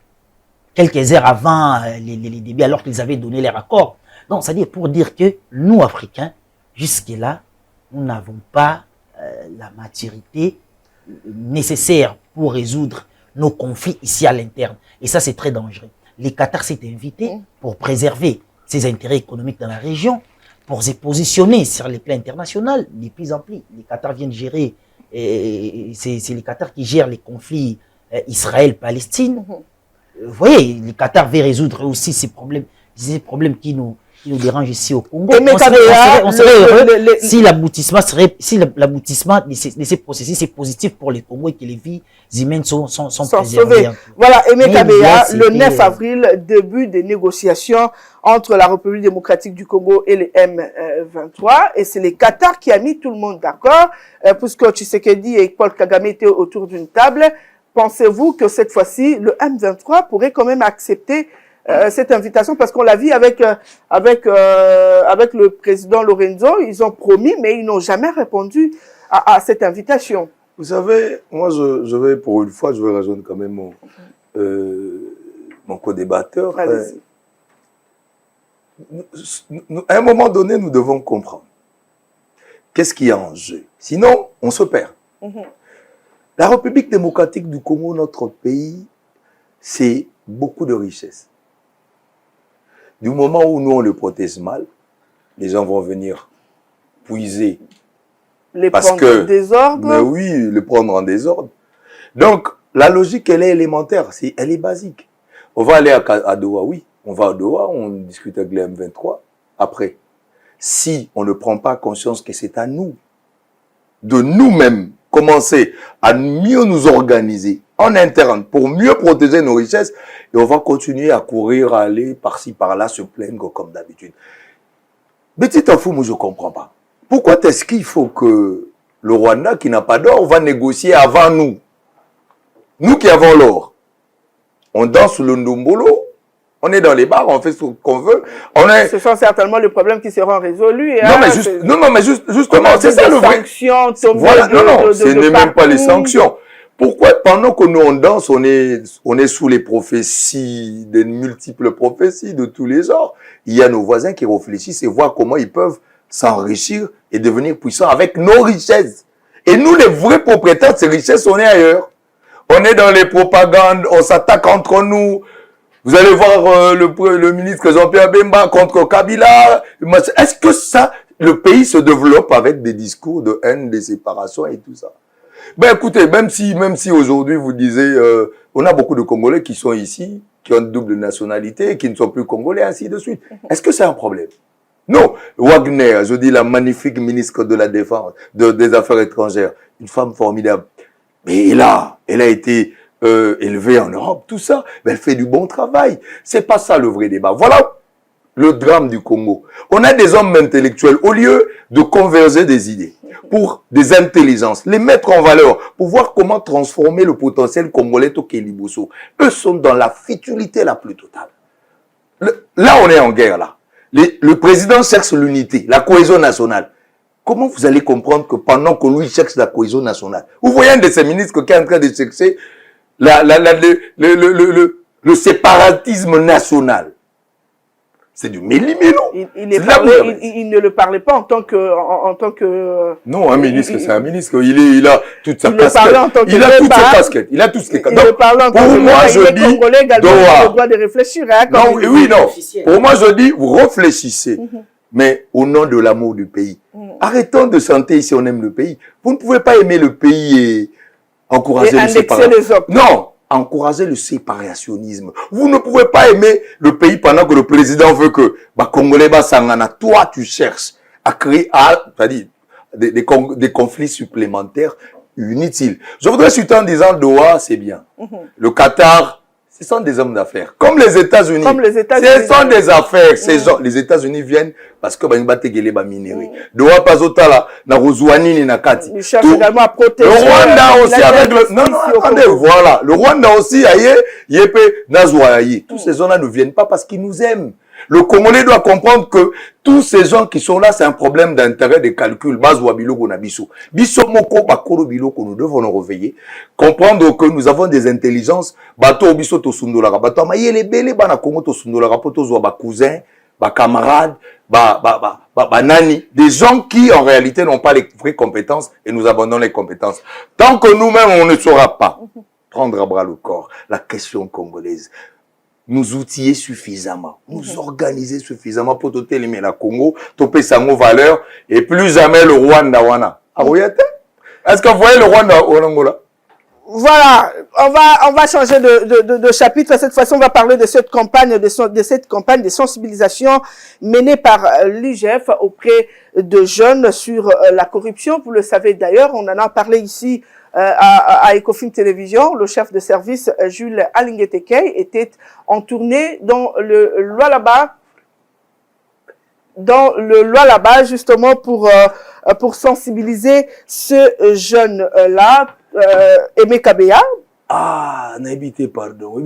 quelques heures avant les débuts, alors qu'ils avaient donné leur accord. Donc, c'est-à-dire pour dire que nous, Africains, jusque-là, nous n'avons pas la maturité nécessaire pour résoudre nos conflits ici à l'interne. Et ça, c'est très dangereux. Les Qatar s'est invité pour préserver ses intérêts économiques dans la région, pour se positionner sur les plans internationaux de plus en plus. Les Qatar viennent gérer, c'est les Qatar qui gèrent les conflits Israël-Palestine. Vous voyez, le Qatar veut résoudre aussi ces problèmes qui nous dérangent ici au Congo. On serait heureux si l'aboutissement de ces processus est positif pour les Congo et que les vies humaines sont préservées. Voilà, Aimé Kabea, le 9 avril, début des négociations entre la République démocratique du Congo et les M23. Et c'est le Qatar qui a mis tout le monde d'accord, puisque Tshisekedi et Paul Kagame étaient autour d'une table. Pensez-vous que cette fois-ci, le M23 pourrait quand même accepter cette invitation? Parce qu'on l'a vu avec le président Lorenzo, ils ont promis, mais ils n'ont jamais répondu à cette invitation. Vous savez, moi, je vais, pour une fois, je vais rejoindre quand même mon co-débatteur. À un moment donné, nous devons comprendre qu'est-ce qui est en jeu. Sinon, on se perd. La République démocratique du Congo, notre pays, c'est beaucoup de richesses. Du moment où nous, on le protège mal, les gens vont venir puiser. Les prendre en désordre. Mais oui, le prendre en désordre. Donc, la logique, elle est élémentaire, elle est basique. On va aller à Doha, oui. On va à Doha, on discute avec les M23. Après, si on ne prend pas conscience que c'est à nous, de nous-mêmes, commencer à mieux nous organiser en interne pour mieux protéger nos richesses, et on va continuer à courir, à aller par-ci, par-là, se plaindre comme d'habitude. Petit info, moi je ne comprends pas. Pourquoi est-ce qu'il faut que le Rwanda, qui n'a pas d'or, va négocier avant nous? Nous qui avons l'or, on danse le ndombolo, on est dans les bars, on fait ce qu'on veut. Ce sont certainement les problèmes qui seront résolus. Non, mais justement, c'est ça le vrai. Voilà, ce n'est même pas les sanctions. Pourquoi, pendant que nous on danse, on est sous les prophéties, des multiples prophéties de tous les genres, il y a nos voisins qui réfléchissent et voient comment ils peuvent s'enrichir et devenir puissants avec nos richesses. Et nous, les vrais propriétaires de ces richesses, on est ailleurs. On est dans les propagandes, on s'attaque entre nous. Vous allez voir le ministre Jean-Pierre Bemba contre Kabila. Est-ce que ça, le pays se développe avec des discours de haine, de séparation et tout ça? Ben écoutez, même si aujourd'hui vous disiez, on a beaucoup de Congolais qui sont ici, qui ont une double nationalité, qui ne sont plus Congolais, ainsi de suite. Est-ce que c'est un problème? Non. Wagner, je dis la magnifique ministre de la Défense, des Affaires étrangères, une femme formidable. Mais là, elle a été élevée en Europe, tout ça, mais elle fait du bon travail. C'est pas ça le vrai débat. Voilà le drame du Congo. On a des hommes intellectuels, au lieu de converger des idées, pour des intelligences, les mettre en valeur, pour voir comment transformer le potentiel congolais Toke Liboso. Eux sont dans la futilité la plus totale. Là, on est en guerre, là. Le président cherche l'unité, la cohésion nationale. Comment vous allez comprendre que pendant que lui cherche la cohésion nationale, vous voyez un de ces ministres qui est en train de chercher le séparatisme national. C'est du méli-mélo. Il ne le parlait pas en tant que... Non, un ministre, c'est un ministre. Il a toute sa casquette. Il a toutes ses casquettes. Il a tout ce qu'il a. Il parle en tant que moi, je dis... Congolais également, il a le droit de réfléchir. Hein, non, oui, non. Pour moi, je dis, vous réfléchissez. Mais au nom de l'amour du pays. Arrêtons de chanter ici, on aime le pays. Vous ne pouvez pas aimer le pays et encourager le séparatisme. Non, encourager le séparationnisme. Vous ne pouvez pas aimer le pays pendant que le président veut que Congolais Sangana, toi tu cherches à créer des conflits supplémentaires inutiles. Je voudrais chuter en disant Doha, c'est bien. Le Qatar, ce sont des hommes d'affaires. Comme les États-Unis. Ce sont des affaires. Les États-Unis viennent parce que Doha Pazotala, na Rozouani ni Nakati. Ils cherchent également à protéger. Le Rwanda aussi avec le... Non, attendez, voilà. Le Rwanda aussi, Yépe, Nazouayi. Tous ces gens-là ne viennent pas parce qu'ils nous aiment. Le Congolais doit comprendre que tous ces gens qui sont là, c'est un problème d'intérêt, de calcul. Nous devons nous réveiller. Comprendre que nous avons des intelligences. Bato biso to sundolara. Bato ma yele bele bana Congo to sundolara poto zo ba cousin, ba camarade, ba nani. Des gens qui en réalité n'ont pas les vraies compétences et nous abandonnons les compétences. Tant que nous-mêmes on ne saura pas prendre à bras le corps la question congolaise, nous outiller suffisamment, nous organiser suffisamment pour tout éliminer la Congo, topé sango valeur et plus jamais le Rwanda wana. Est-ce que vous voyez le Rwanda au Angola? Voilà, on va changer de chapitre. Cette fois-ci, on va parler de cette campagne de sensibilisation menée par l'IGF auprès de jeunes sur la corruption. Vous le savez d'ailleurs, on en a parlé ici à Ecofilm Télévision. Le chef de service Jules Alinguetekei était en tournée dans le Lualaba justement pour sensibiliser ce jeune-là, Aimé Kabea. Ah, n'habitez pardon.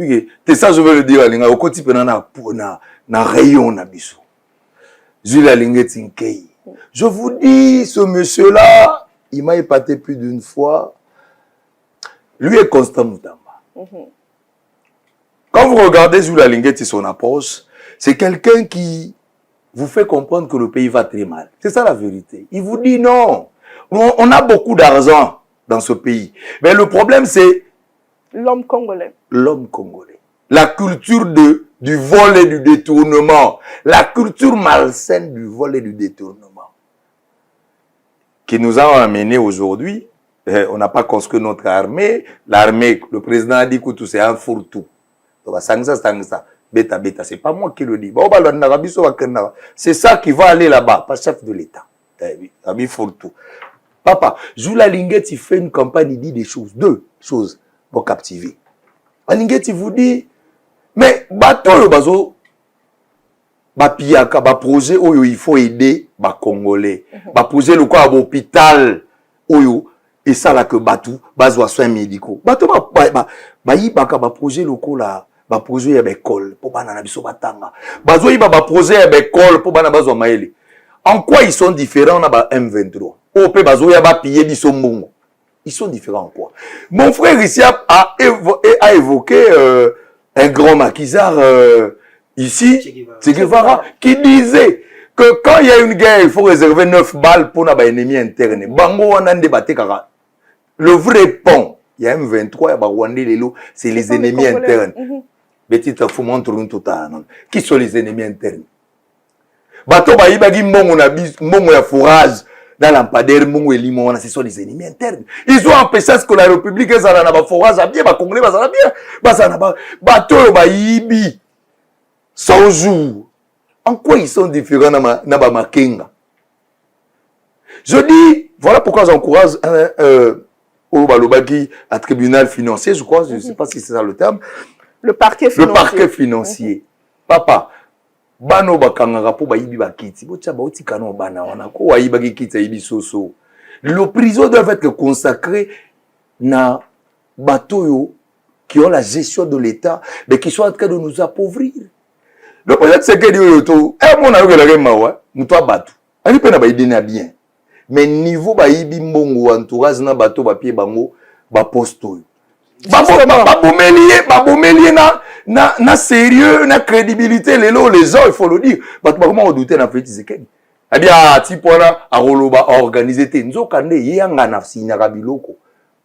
C'est ça, je veux le dire, Alinga. Au quotidien, na rayon na biso. Jules Alinguetekei. Je vous dis, ce monsieur-là, il m'a épaté plus d'une fois. Lui est Constant Moutamba. Quand vous regardez Jules Alinguetekei, son approche, c'est quelqu'un qui vous fait comprendre que le pays va très mal. C'est ça la vérité. Il vous dit non. On a beaucoup d'argent dans ce pays. Mais le problème, c'est l'homme congolais. L'homme congolais. La culture du vol et du détournement. La culture malsaine du vol et du détournement. Qui nous a amené aujourd'hui. On n'a pas construit notre armée. L'armée, le président a dit que tout c'est un fourre-tout. Beta, c'est pas moi qui le dis. C'est ça qui va aller là-bas, pas chef de l'État. Il faut tout. Papa, Jules Alinguetekei, il fait une campagne, il dit des choses, deux choses pour captiver. Alinguetekei vous dit, mais bateau le bazo, piaka, projet où il faut aider les Congolais. Projet le quoi à l'hôpital, et ça là que bateau, bazo à soins médicaux. Bateau, projet le là. Projet ya école pour banana biso batanga bazo yiba projet ya école pour banana bazo maele. En quoi ils sont différents na ba M23 o pe bazo ya piller biso mbongo? Ils sont différents en quoi? Mon frère ici a évoqué un grand maquisard ici, Che Guevara, qui disait que quand il y a une guerre, il faut réserver 9 balles pour nos ennemis internes. Bango wana débatté kara. Le vrai pont, il y a M23, il y a Rwanda, c'est les ennemis internes. Betita Fumo entre nous tout à l'heure. Qui sont les ennemis internes? Bato Baïbagi Mongo ya fourrage dans lampadaire Mongo et Limon, ce sont les ennemis internes. Ils ont empêché ce que la République est dans la fourrage à bien, les Congolais sont bien. Bato Baïbi, 100 jours. En quoi ils sont différents dans ma makenga? Je dis, voilà pourquoi j'encourage au Balobaki à tribunal financier, je crois, je ne sais pas si c'est ça le terme. Le parquet financier. Le parquet financier. Papa, bano bakangara po bayibi bakiti. Bocha baoti kano bana wana ko wayiba kiti yibi soso. Le prison doit être consacré na batoyo qui ont la gestion de l'État, mais qui sont en train de nous appauvrir. Le problème c'est que Dieu to, mon ayo la rema wa, muto batu. Ani pe na bayidi na bien. Mais niveau bayibi mbongo entourage na bato ba pied bango ba posto. Babomelier na sérieux, na crédibilité, les gens, il faut le dire. Comment on doutait na petit sekeni. Eh bien, tipona aroloba organiser te nzokande yanga na signaka biloko.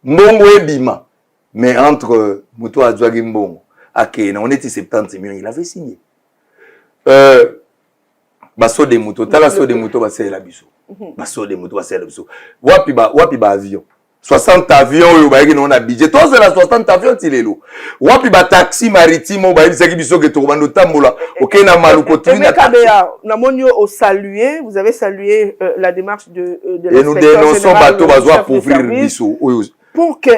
Mbongo ebima. Mais entre Muto Adjwagi Mbongo, Akena, on était 70 millions, il avait signé. Baso de moto, tala so de moto basé la biso. Baso de moto basé la biso. Wapi ba avion. 60 avions, on a budget. Toi, c'est la 60 avions, tu l'es là. Wapi ba taxi maritime, on va dire que biso que tu vas nous tambola. Ok, na maluko tu na taxi. Au saluer, vous avez salué la démarche de et nous dénonçons bateau bazoa pauvrir biso. Pour que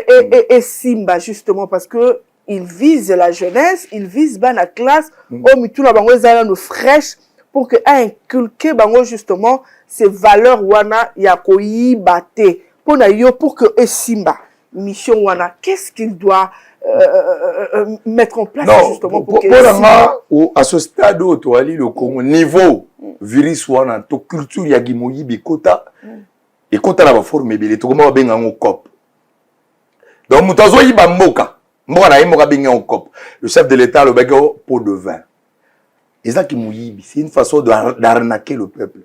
et Simba justement parce que il vise la jeunesse, il vise la classe, au mitula bango ezala no fraîche pour que inculquer bango justement ces valeurs wana ya koyibate. Pour que Simba, mission wana, qu'est-ce qu'il doit mettre en place justement pour que Simba... à ce stade où tu as dit le Congo, niveau virus wana, to culture ya gimoyi bikota, et quand on a formé, il est tout comme bien en cop. Donc, mutazo yiba moka, moka na moka bien en cop. Le chef de l'État le bago pot de vin. Et ça qui mouyibi, c'est une façon d'arnaquer le peuple.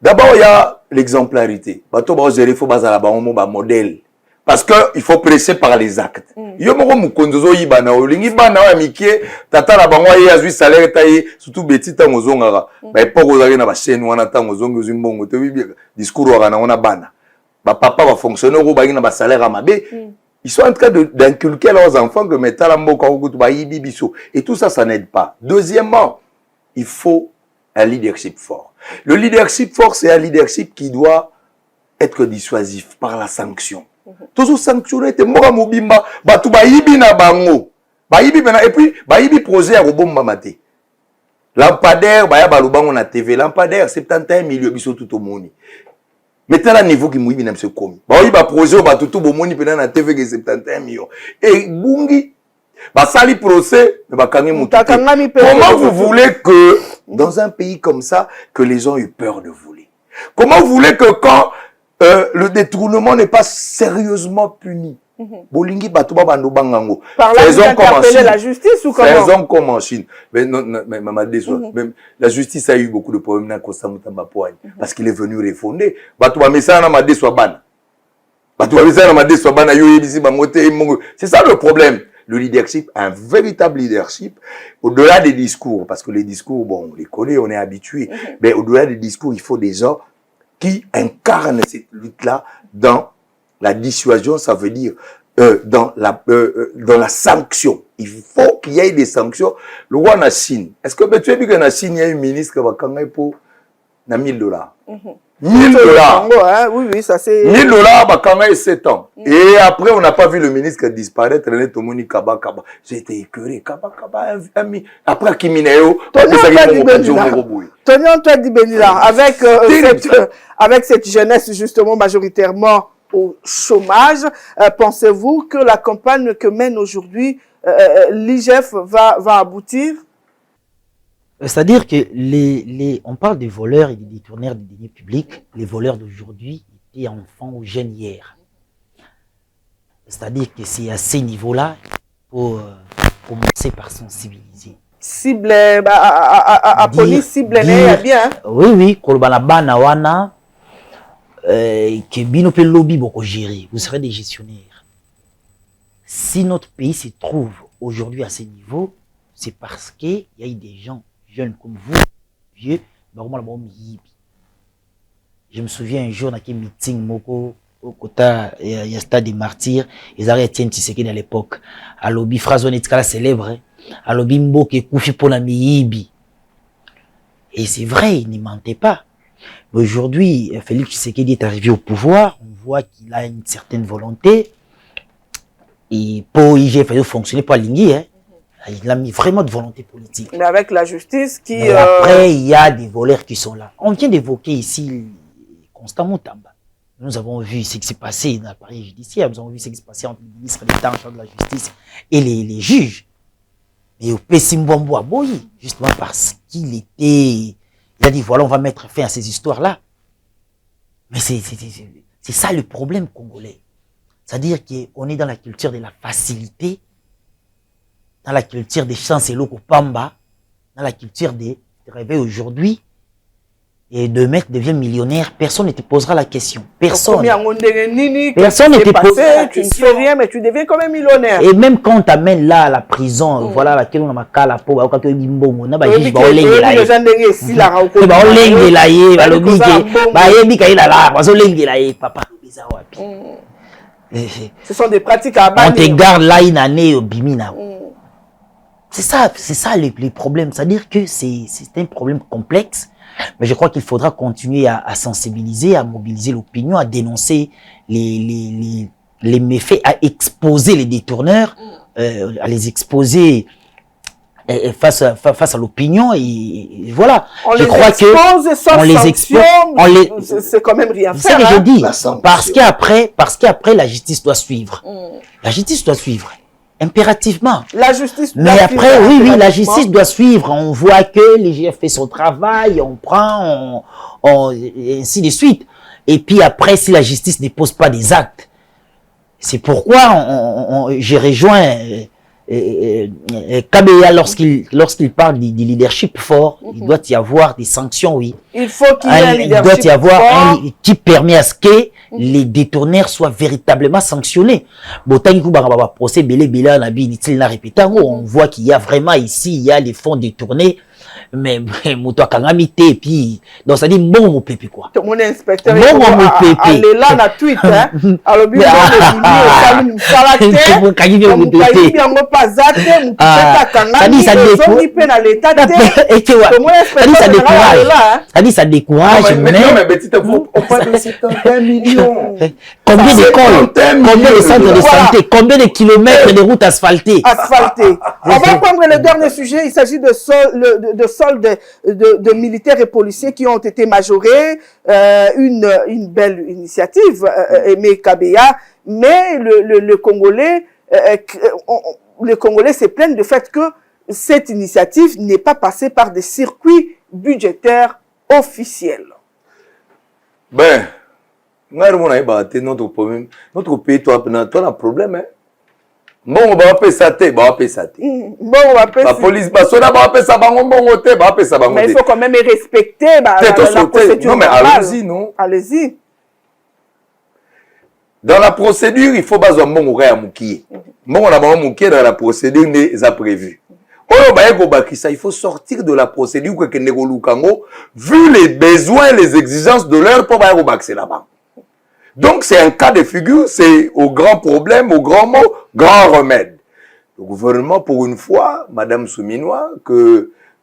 D'abord, il y a l'exemplarité. Il faut un modèle. Parce qu'il faut presser par les actes. Il y a un kondozo yibana olingi bana wa mikie tata la bango ya zui salaire taye surtout betita ngozongara. Ba epoko ozali na ba chaîne wana tango zongo zimbongo te bibi discours wana wana bana. Ba papa va fonctionner au ba na ba salaire à mabe. Ils sont en train d'inculquer à leurs enfants que metala mboka okutu ba yibi biso et tout ça ça n'aide pas. Deuxièmement, il faut un leadership fort. Le leadership fort, c'est un leadership qui doit être dissuasif par la sanction. Toujours sanctionner, te mora mobimba, batu bayibi na bango. Bayibi bena, et puis, bayibi projet à robomba mate. Lampadaire, baya balubango na TV. Lampadaire, 71 millions, biso tout au monde. Mettez là niveau qui mouibi n'a se commis. Bayiba projet, batu tout au monde, pena na TV qui 71 millions. Et bungi, basali procès, comment vous voulez que, dans un pays comme ça, que les gens aient peur de voler? Comment vous voulez que quand le détournement n'est pas sérieusement puni, Bolingi Batouba Bando Bangango, faisons comme en Chine, la justice ou comment? Faisons comme en Chine. Mais non, même la justice a eu beaucoup de problèmes dans Kosamutamba Poigne, parce qu'il est venu refonder. Batouba Messana Made Swabana. Batouba Messana Made Swabana, c'est ça le problème. Le leadership, un véritable leadership, au-delà des discours, parce que les discours, bon, on les connaît, on est habitué, mais au-delà des discours, il faut des gens qui incarnent cette lutte-là dans la dissuasion, ça veut dire dans la sanction. Il faut qu'il y ait des sanctions. Le roi Nassine, est-ce que tu as vu que Nassine, il y a un ministre qui va gagner pour $1,000? $1,000. Oui, oui, ça c'est... $1,000, bah, quand même, 7 ans. Et après, on n'a pas vu le ministre disparaître, René Tomoni Kaba. J'ai été écœuré, Kaba, après Kimineo, Tony Antoine Dibendila, avec cette jeunesse justement majoritairement au chômage, pensez-vous que la campagne que mène aujourd'hui l'IGF va aboutir? C'est-à-dire que on parle des voleurs et des détourneurs des deniers publics. Les voleurs d'aujourd'hui étaient enfants ou jeunes hier. C'est-à-dire que c'est à ces niveaux-là pour commencer par sensibiliser. Cible, à police cible, bien. Oui, oui, kolbana wana, que binope lobby boko gérer. Vous serez des gestionnaires. Si notre pays se trouve aujourd'hui à ce niveau, c'est parce qu'il y a eu des gens jeunes comme vous, vieux, je me souviens un jour, dans un meeting, Moko, au Kota, il y a Stade des Martyrs, ils arrêtent Etienne Tshisekedi à l'époque. À l'obi, phrase on célèbre, hein. À l'obi, Mboke, Koufi pour la Miyibi. Et c'est vrai, il n'y mentait pas. Mais aujourd'hui, Félix Tshisekedi est arrivé au pouvoir, on voit qu'il a une certaine volonté. Et pour IGF, il fonctionner pour Lingui, hein. Il a mis vraiment de volonté politique. Mais avec la justice qui... Mais après, il y a des voleurs qui sont là. On vient d'évoquer ici Constant Moutamba. Nous avons vu ce qui s'est passé dans l'appareil judiciaire. Nous avons vu ce qui s'est passé entre le ministre d'État en charge de la justice et les juges. Mais au Pessimbombo Aboyi, justement parce qu'il était... Il a dit, voilà, on va mettre fin à ces histoires-là. Mais c'est ça le problème congolais. C'est-à-dire qu'on est dans la culture de la facilité, dans la culture des chances et l'eau pamba, dans la culture des rêver aujourd'hui, et demain tu deviens millionnaire, personne ne te posera la question. Personne. Personne ne te posera la question. Tu ne fais rien, mais tu deviens quand même millionnaire. Et même quand on t'amène là à la prison, voilà laquelle on a ma cala pour quand tu es bimbongo, na ba juge ba olenge la ye. Papa bizarre wapi. Ce sont des pratiques à bannir. On te garde là une année au bimina. C'est ça les problèmes. C'est-à-dire que c'est un problème complexe, mais je crois qu'il faudra continuer à sensibiliser, à mobiliser l'opinion, à dénoncer les méfaits, à exposer les détourneurs, à les exposer face à l'opinion et voilà. On les expose. C'est quand même rien faire. C'est ce que je dis. Parce qu'après la justice doit suivre. La justice doit suivre. Impérativement. La justice doit mais après, oui, la justice doit suivre. On voit que l'IGF fait son travail, on prend, et ainsi de suite. Et puis après, si la justice ne pose pas des actes, c'est pourquoi j'ai rejoint Kabeya lorsqu'il parle du leadership fort. Il doit y avoir des sanctions, oui. Il faut qu'il y ait un leadership fort. Il doit y avoir fort. Qui permet à ce que les détourneurs soient véritablement sanctionnés. On voit qu'il y a vraiment ici, il y a les fonds détournés. Mais et puis donc ça dit bon mon pépé quoi. Mon inspecteur est là na tweet hein. Alors bien ça décourage mais on parle de 71 millions. Combien d'écoles, combien de centres de santé, combien de kilomètres de routes asfaltées. On va prendre le dernier sujet, il s'agit de soldes de militaires et policiers qui ont été majorés, une belle initiative, Aimé Kabeya, mais le Congolais se plaignent du fait que cette initiative n'est pas passée par des circuits budgétaires officiels. Ben, notre pays, toi, un problème, hein. Bon, on va appeler ça. Bon, la police, mais il faut quand même respecter la procédure. Non, mais allez-y, non? Allez-y. Dans la procédure, il faut baser bon horaire à Moukié. Bon, on a bon Moukié dans la procédure, n'est-ce prévu. Il faut sortir de la procédure vu les besoins, les exigences de l'heure pour c'est là-bas. Donc, c'est un cas de figure, c'est au grand problème, au grand mot, grand remède. Le gouvernement, pour une fois, Madame Souminois,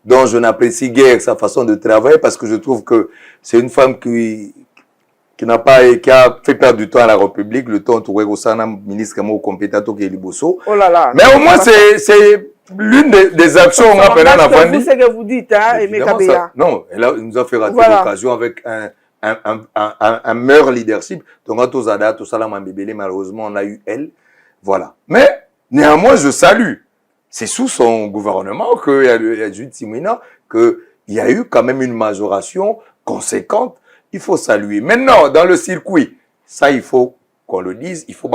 dont je n'apprécie guère sa façon de travailler parce que je trouve que c'est une femme qui a fait perdre du temps à la République, le temps où Rosana, ministre compétent qui est Liboso. Oh là là. Mais au moins, c'est l'une des actions on a fait en avant. C'est ce que vous dites, hein, Aimé Kabeya. Non, elle nous a fait rater l'occasion avec un meilleur leadership. Donc, malheureusement, on a eu elle. Voilà. Mais, néanmoins, je salue. C'est sous son gouvernement qu'il y a Jude Simina qu'il y a eu quand même une majoration conséquente. Il faut saluer. Maintenant, dans le circuit, ça, il faut qu'on le dise, il faut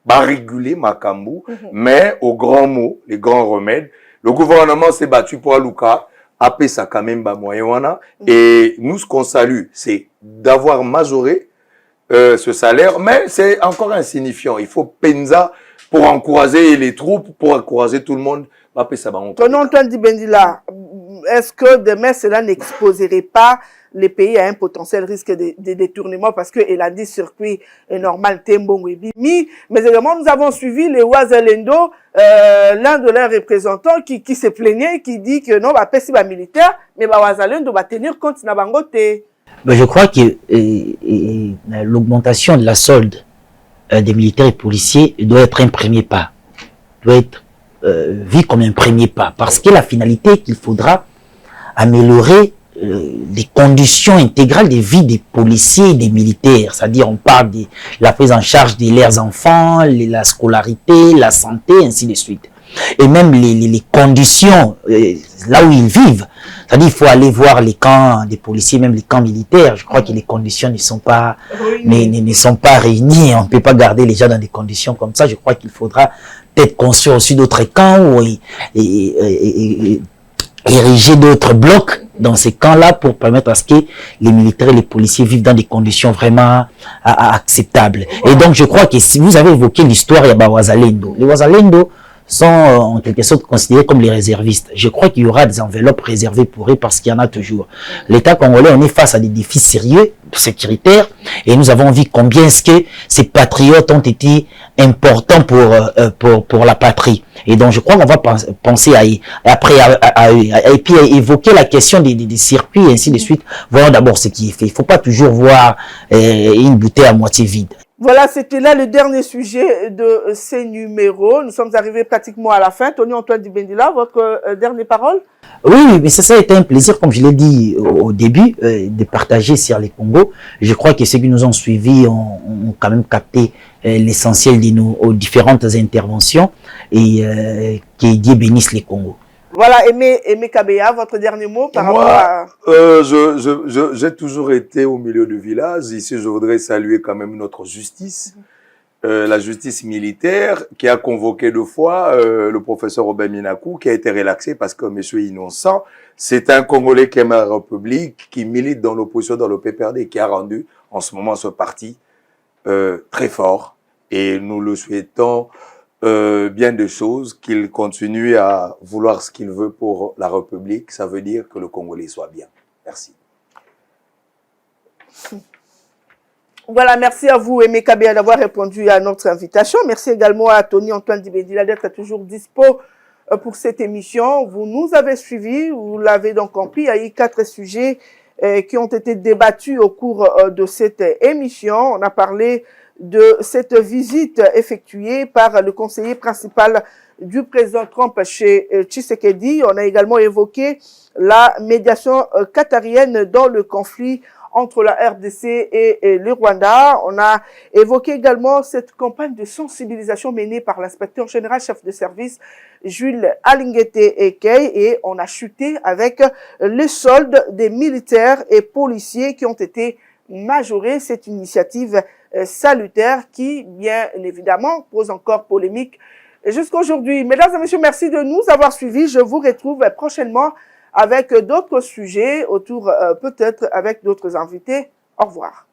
réguler Makambu, mais au grand mot, les grands remèdes, le gouvernement s'est battu pour Aluka, après ça quand même moyen, et nous ce qu'on salue, c'est d'avoir majoré ce salaire, mais c'est encore insignifiant. Il faut penza pour encourager les troupes, pour encourager tout le monde. Tonton Antoine Dibendila, est-ce que demain cela n'exposerait pas les pays à un potentiel risque de détournement parce que il a dit circuit est normal Tembongo et Bimi, mais également nous avons suivi les Ouazalendo, l'un de leurs représentants qui se plaignait, qui dit que non, si militaire, mais Ouazalendo va tenir compte na bangote. Je crois que l'augmentation de la solde des militaires et policiers doit être un premier pas, doit être vu comme un premier pas, parce que la finalité qu'il faudra améliorer les conditions intégrales de vie des policiers et des militaires, c'est-à-dire on parle de la prise en charge de leurs enfants, la scolarité, la santé, ainsi de suite. Et même les conditions là où ils vivent, c'est-à-dire il faut aller voir les camps des policiers, même les camps militaires. Je crois que les conditions ne sont pas réunies. On ne peut pas garder les gens dans des conditions comme ça. Je crois qu'il faudra peut-être construire aussi d'autres camps ou ériger d'autres blocs dans ces camps-là pour permettre à ce que les militaires et les policiers vivent dans des conditions vraiment acceptables. Et donc, je crois que si vous avez évoqué l'histoire, il y a Ouazalendo. Les Ouazalendo sont en quelque sorte considérés comme les réservistes. Je crois qu'il y aura des enveloppes réservées pour eux parce qu'il y en a toujours. L'État congolais, on est face à des défis sérieux, sécuritaires, et nous avons vu combien est-ce que ces patriotes ont été importants pour la patrie. Et donc, je crois qu'on va penser et puis à évoquer la question des circuits et ainsi de suite, voir d'abord ce qui est fait. Il ne faut pas toujours voir une bouteille à moitié vide. Voilà, c'était là le dernier sujet de ces numéros. Nous sommes arrivés pratiquement à la fin. Tony Antoine Dibendila, votre dernière parole? Oui, mais ça a été un plaisir, comme je l'ai dit au début, de partager sur les Congos. Je crois que ceux qui nous ont suivis ont quand même capté l'essentiel de nos différentes interventions et que Dieu bénisse les Congos. Voilà, Aimé Kabea, votre dernier mot par rapport à... J'ai toujours été au milieu du village. Ici, je voudrais saluer quand même notre justice, la justice militaire, qui a convoqué 2 fois le professeur Robert Minakou, qui a été relaxé parce que monsieur est innocent. C'est un Congolais qui aime la République, qui milite dans l'opposition, dans le PPRD, qui a rendu en ce moment ce parti très fort. Et nous le souhaitons bien des choses, qu'il continue à vouloir ce qu'il veut pour la République. Ça veut dire que le Congolais soit bien. Merci. Voilà, merci à vous, Aimé Kabea, d'avoir répondu à notre invitation. Merci également à Tony Antoine Dibendila d'être toujours dispo pour cette émission. Vous nous avez suivis, vous l'avez donc compris. Il y a eu 4 sujets qui ont été débattus au cours de cette émission. On a parlé de cette visite effectuée par le conseiller principal du président Trump chez Tshisekedi. On a également évoqué la médiation qatarienne dans le conflit entre la RDC et le Rwanda. On a évoqué également cette campagne de sensibilisation menée par l'inspecteur général chef de service Jules Alingete Ekei, et on a chuté avec les soldes des militaires et policiers qui ont été majorés. Cette initiative salutaire qui, bien évidemment, pose encore polémique jusqu'aujourd'hui. Mesdames et messieurs, merci de nous avoir suivis. Je vous retrouve prochainement avec d'autres sujets autour, peut-être avec d'autres invités. Au revoir.